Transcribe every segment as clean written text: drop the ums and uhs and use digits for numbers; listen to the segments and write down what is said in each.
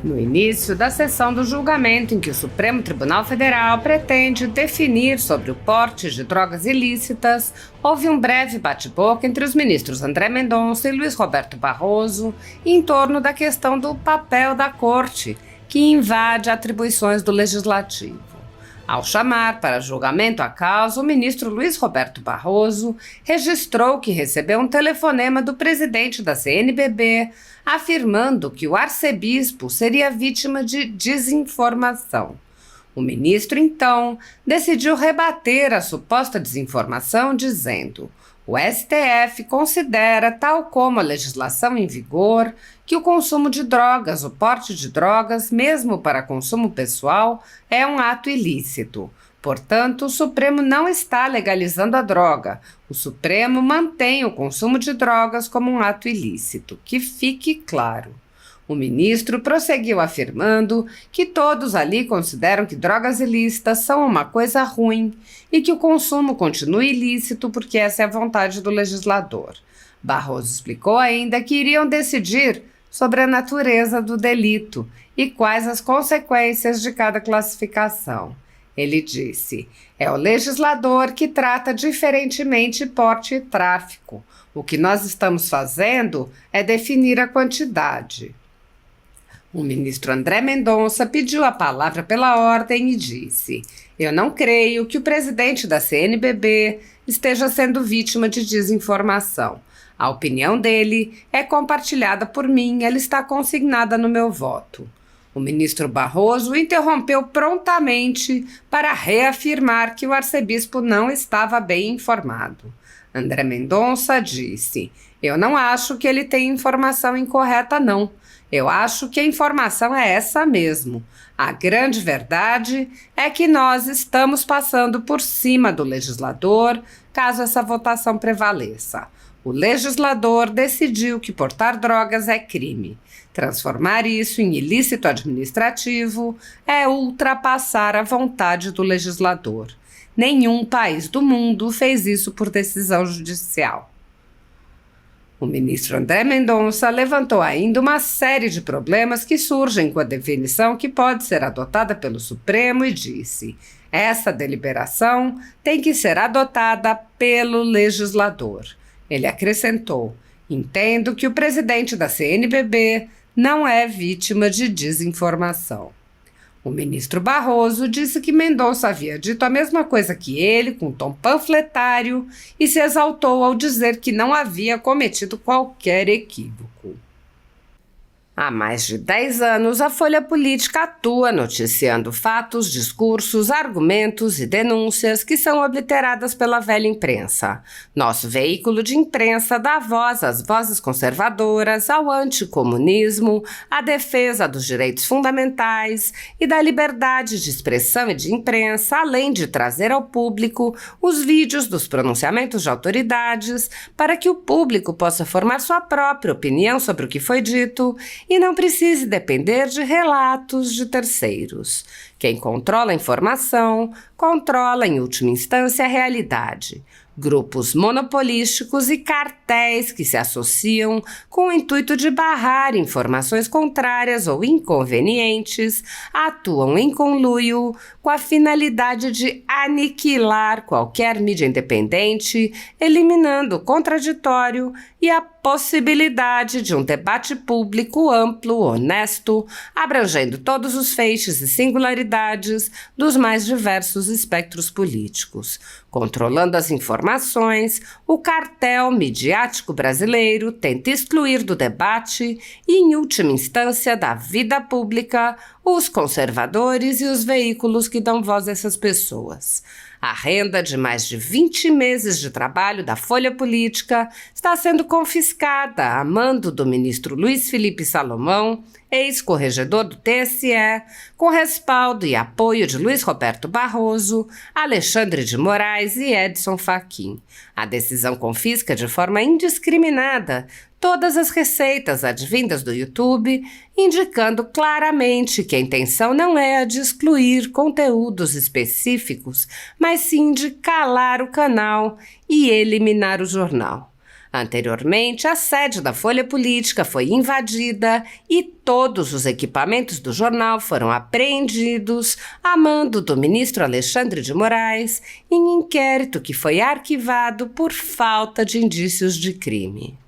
No início da sessão do julgamento em que o Supremo Tribunal Federal pretende definir sobre o porte de drogas ilícitas, houve um breve bate-boca entre os ministros André Mendonça e Luiz Roberto Barroso em torno da questão do papel da Corte, que invade atribuições do Legislativo. Ao chamar para julgamento a causa, o ministro Luiz Roberto Barroso registrou que recebeu um telefonema do presidente da CNBB afirmando que o arcebispo seria vítima de desinformação. O ministro, então, decidiu rebater a suposta desinformação, dizendo: o STF considera, tal como a legislação em vigor, que o consumo de drogas, o porte de drogas, mesmo para consumo pessoal, é um ato ilícito. Portanto, o Supremo não está legalizando a droga. O Supremo mantém o consumo de drogas como um ato ilícito. Que fique claro. O ministro prosseguiu afirmando que todos ali consideram que drogas ilícitas são uma coisa ruim e que o consumo continua ilícito porque essa é a vontade do legislador. Barroso explicou ainda que iriam decidir sobre a natureza do delito e quais as consequências de cada classificação. Ele disse: é o legislador que trata diferentemente porte e tráfico. O que nós estamos fazendo é definir a quantidade. O ministro André Mendonça pediu a palavra pela ordem e disse: eu não creio que o presidente da CNBB esteja sendo vítima de desinformação. A opinião dele é compartilhada por mim, ela está consignada no meu voto. O ministro Barroso interrompeu prontamente para reafirmar que o arcebispo não estava bem informado. André Mendonça disse: eu não acho que ele tem informação incorreta, não. Eu acho que a informação é essa mesmo. A grande verdade é que nós estamos passando por cima do legislador, caso essa votação prevaleça. O legislador decidiu que portar drogas é crime. Transformar isso em ilícito administrativo é ultrapassar a vontade do legislador. Nenhum país do mundo fez isso por decisão judicial. O ministro André Mendonça levantou ainda uma série de problemas que surgem com a definição que pode ser adotada pelo Supremo e disse: essa deliberação tem que ser adotada pelo legislador. Ele acrescentou: entendo que o presidente da CNBB não é vítima de desinformação. O ministro Barroso disse que Mendonça havia dito a mesma coisa que ele, com tom panfletário, e se exaltou ao dizer que não havia cometido qualquer equívoco. Há mais de 10 anos, a Folha Política atua noticiando fatos, discursos, argumentos e denúncias que são obliteradas pela velha imprensa. Nosso veículo de imprensa dá voz às vozes conservadoras, ao anticomunismo, à defesa dos direitos fundamentais e da liberdade de expressão e de imprensa, além de trazer ao público os vídeos dos pronunciamentos de autoridades para que o público possa formar sua própria opinião sobre o que foi dito e não precise depender de relatos de terceiros. Quem controla a informação, controla em última instância a realidade. Grupos monopolísticos e cartéis que se associam com o intuito de barrar informações contrárias ou inconvenientes atuam em conluio com a finalidade de aniquilar qualquer mídia independente, eliminando o contraditório e a possibilidade de um debate público amplo, honesto, abrangendo todos os feixes e singularidades dos mais diversos espectros políticos. Controlando as informações, o cartel midiático brasileiro tenta excluir do debate e, em última instância, da vida pública, os conservadores e os veículos que dão voz a essas pessoas. A renda de mais de 20 meses de trabalho da Folha Política está sendo confiscada a mando do ministro Luiz Felipe Salomão, ex-corregedor do TSE, com respaldo e apoio de Luiz Roberto Barroso, Alexandre de Moraes e Edson Fachin. A decisão confisca de forma indiscriminada todas as receitas advindas do YouTube, indicando claramente que a intenção não é a de excluir conteúdos específicos, mas sim de calar o canal e eliminar o jornal. Anteriormente, a sede da Folha Política foi invadida e todos os equipamentos do jornal foram apreendidos a mando do ministro Alexandre de Moraes em inquérito que foi arquivado por falta de indícios de crime.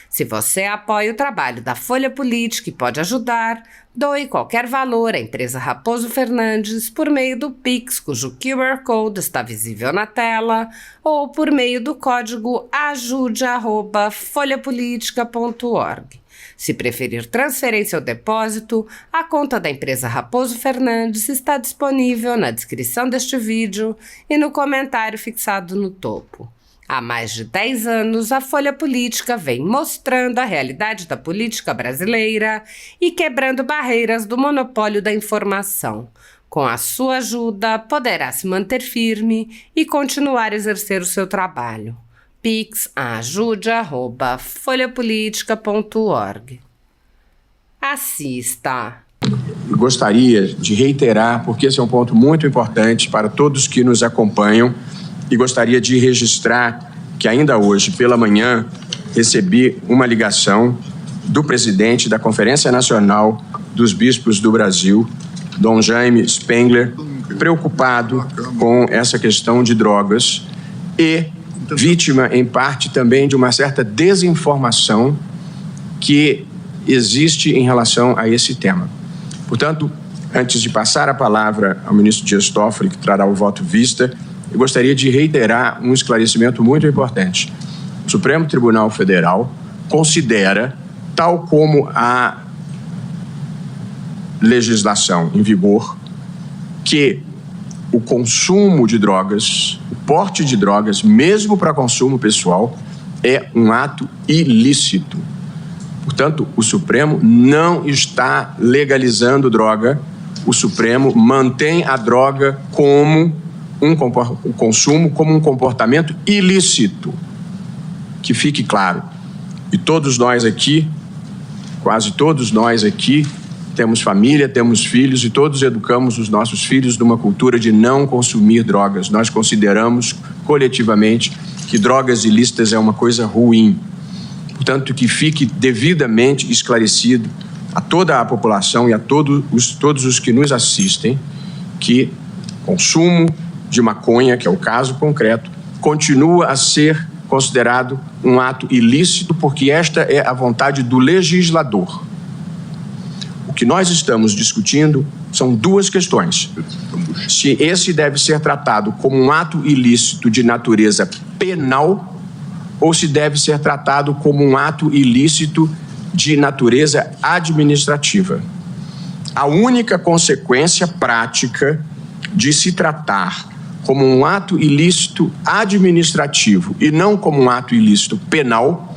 Se você apoia o trabalho da Folha Política e pode ajudar, doe qualquer valor à empresa Raposo Fernandes por meio do Pix, cujo QR Code está visível na tela, ou por meio do código ajude@folhapolitica.org. Se preferir transferência ou depósito, a conta da empresa Raposo Fernandes está disponível na descrição deste vídeo e no comentário fixado no topo. Há mais de 10 anos, a Folha Política vem mostrando a realidade da política brasileira e quebrando barreiras do monopólio da informação. Com a sua ajuda, poderá se manter firme e continuar a exercer o seu trabalho. Pix ajude@folhapolitica.org. Assista. Gostaria de reiterar, porque esse é um ponto muito importante para todos que nos acompanham, e gostaria de registrar que ainda hoje, pela manhã, recebi uma ligação do presidente da Conferência Nacional dos Bispos do Brasil, Dom Jaime Spengler, preocupado com essa questão de drogas e vítima, em parte, também de uma certa desinformação que existe em relação a esse tema. Portanto, antes de passar a palavra ao ministro Dias Toffoli, que trará o voto vista, eu gostaria de reiterar um esclarecimento muito importante. O Supremo Tribunal Federal considera, tal como a legislação em vigor, que o consumo de drogas, o porte de drogas, mesmo para consumo pessoal, é um ato ilícito. Portanto, o Supremo não está legalizando droga, o Supremo mantém a droga como o consumo como um comportamento ilícito. Que fique claro. E todos nós aqui, quase todos nós aqui, temos família, temos filhos e todos educamos os nossos filhos numa cultura de não consumir drogas. Nós consideramos coletivamente que drogas ilícitas é uma coisa ruim. Portanto, que fique devidamente esclarecido a toda a população e a todos os que nos assistem que consumo de maconha, que é o caso concreto, continua a ser considerado um ato ilícito, porque esta é a vontade do legislador. O que nós estamos discutindo são duas questões. Se esse deve ser tratado como um ato ilícito de natureza penal ou se deve ser tratado como um ato ilícito de natureza administrativa. A única consequência prática de se tratar como um ato ilícito administrativo e não como um ato ilícito penal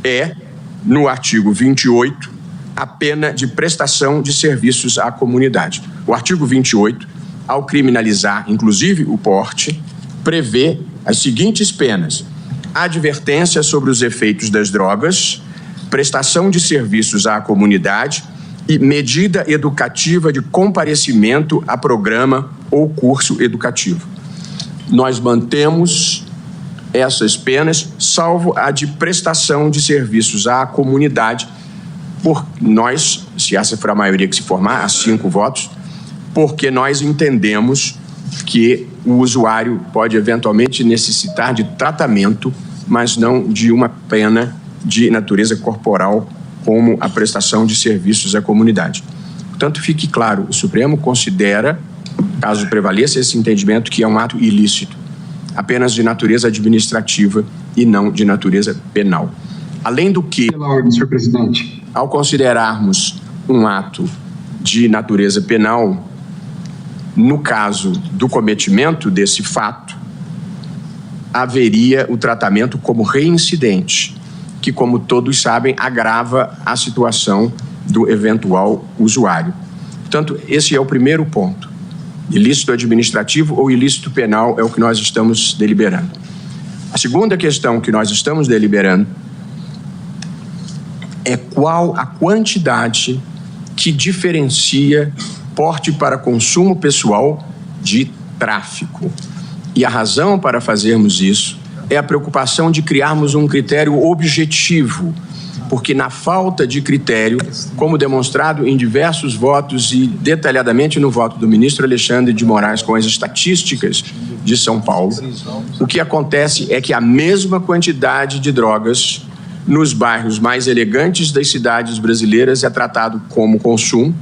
é, no artigo 28, a pena de prestação de serviços à comunidade. O artigo 28, ao criminalizar, inclusive, o porte, prevê as seguintes penas: advertência sobre os efeitos das drogas, prestação de serviços à comunidade e medida educativa de comparecimento a programa ou curso educativo. Nós mantemos essas penas, salvo a de prestação de serviços à comunidade, por nós, se essa for a maioria que se formar, há 5 votos, porque nós entendemos que o usuário pode eventualmente necessitar de tratamento, mas não de uma pena de natureza corporal, como a prestação de serviços à comunidade. Portanto, fique claro, o Supremo considera, caso prevaleça esse entendimento, que é um ato ilícito, apenas de natureza administrativa e não de natureza penal. Além do que, pela ordem, senhor presidente, ao considerarmos um ato de natureza penal, no caso do cometimento desse fato, haveria o tratamento como reincidente, que, como todos sabem, agrava a situação do eventual usuário. Portanto, esse é o primeiro ponto. Ilícito administrativo ou ilícito penal é o que nós estamos deliberando. A segunda questão que nós estamos deliberando é qual a quantidade que diferencia porte para consumo pessoal de tráfico. E a razão para fazermos isso é a preocupação de criarmos um critério objetivo, porque na falta de critério, como demonstrado em diversos votos e detalhadamente no voto do ministro Alexandre de Moraes com as estatísticas de São Paulo, o que acontece é que a mesma quantidade de drogas nos bairros mais elegantes das cidades brasileiras é tratado como consumo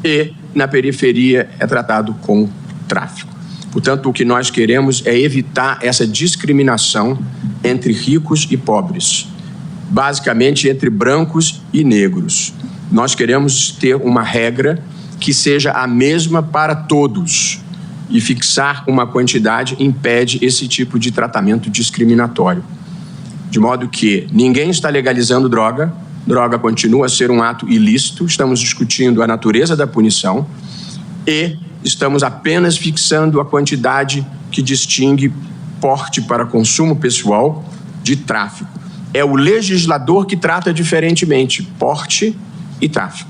e na periferia é tratado como tráfico. Portanto, o que nós queremos é evitar essa discriminação entre ricos e pobres, basicamente entre brancos e negros. Nós queremos ter uma regra que seja a mesma para todos e fixar uma quantidade impede esse tipo de tratamento discriminatório. De modo que ninguém está legalizando droga, droga continua a ser um ato ilícito, estamos discutindo a natureza da punição e estamos apenas fixando a quantidade que distingue porte para consumo pessoal de tráfico. É o legislador que trata diferentemente porte e tráfico.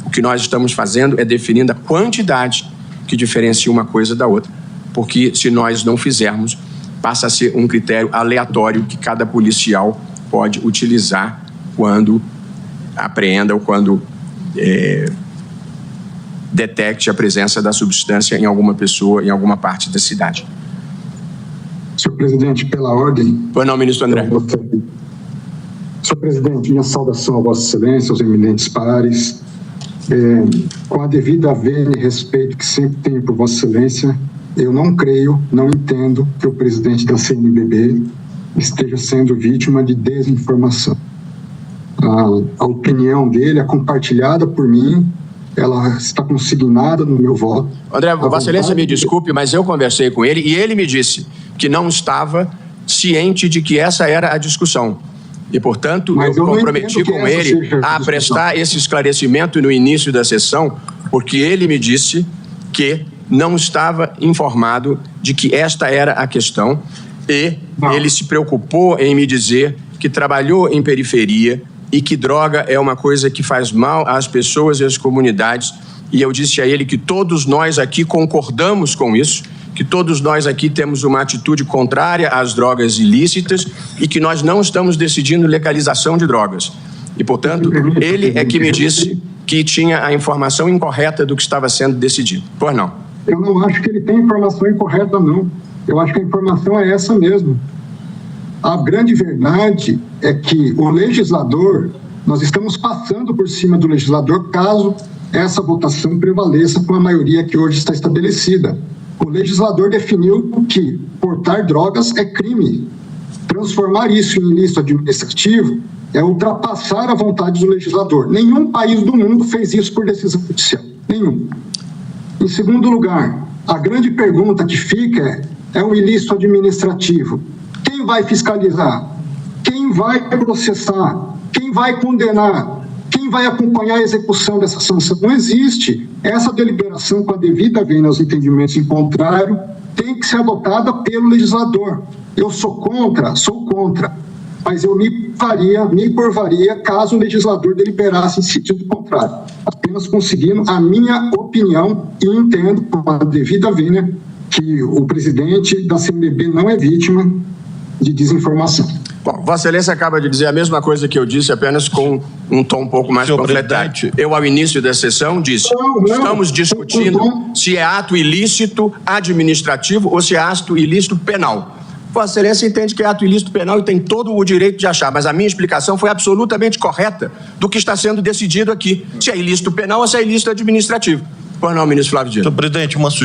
O que nós estamos fazendo é definindo a quantidade que diferencia uma coisa da outra, porque se nós não fizermos, passa a ser um critério aleatório que cada policial pode utilizar quando apreenda ou quando detecte a presença da substância em alguma pessoa, em alguma parte da cidade. Senhor presidente, pela ordem... Pois não, ministro André. Senhor presidente, minha saudação a Vossa Excelência, aos eminentes pares. Com a devida vênia e respeito que sempre tenho por Vossa Excelência, eu não creio, não entendo que o presidente da CNBB esteja sendo vítima de desinformação. A opinião dele é compartilhada por mim, ela está consignada no meu voto. André, Vossa Excelência me desculpe, mas eu conversei com ele e ele me disse que não estava ciente de que essa era a discussão. E, portanto, eu comprometi com ele a prestar esse esclarecimento no início da sessão, porque ele me disse que não estava informado de que esta era a questão e ele se preocupou em me dizer que trabalhou em periferia e que droga é uma coisa que faz mal às pessoas e às comunidades. E eu disse a ele que todos nós aqui concordamos com isso, que todos nós aqui temos uma atitude contrária às drogas ilícitas e que nós não estamos decidindo legalização de drogas. E, portanto, ele é que me disse que tinha a informação incorreta do que estava sendo decidido. Pois não? Eu não acho que ele tem informação incorreta, não. Eu acho que a informação é essa mesmo. A grande verdade é que o legislador, nós estamos passando por cima do legislador caso essa votação prevaleça com a maioria que hoje está estabelecida. O legislador definiu que portar drogas é crime. Transformar isso em ilícito administrativo é ultrapassar a vontade do legislador. Nenhum país do mundo fez isso por decisão judicial. Nenhum. Em segundo lugar, a grande pergunta que fica é o ilícito administrativo. Quem vai fiscalizar? Quem vai processar? Quem vai condenar? Quem vai acompanhar a execução dessa sanção? Não existe. Essa deliberação, com a devida vênia aos entendimentos em contrário, tem que ser adotada pelo legislador. Eu sou contra, mas eu me curvaria caso o legislador deliberasse em sentido contrário. Apenas conseguindo a minha opinião e entendo, com a devida vênia, que o presidente da CNBB não é vítima de desinformação. Bom, Vossa Excelência acaba de dizer a mesma coisa que eu disse, apenas com um tom um pouco mais panfletário. Eu, ao início da sessão, disse, estamos discutindo se é ato ilícito administrativo ou se é ato ilícito penal. Vossa Excelência entende que é ato ilícito penal e tem todo o direito de achar, mas a minha explicação foi absolutamente correta do que está sendo decidido aqui, se é ilícito penal ou se é ilícito administrativo. Pois não, ministro Flávio Dino. Senhor presidente, uma sugestão.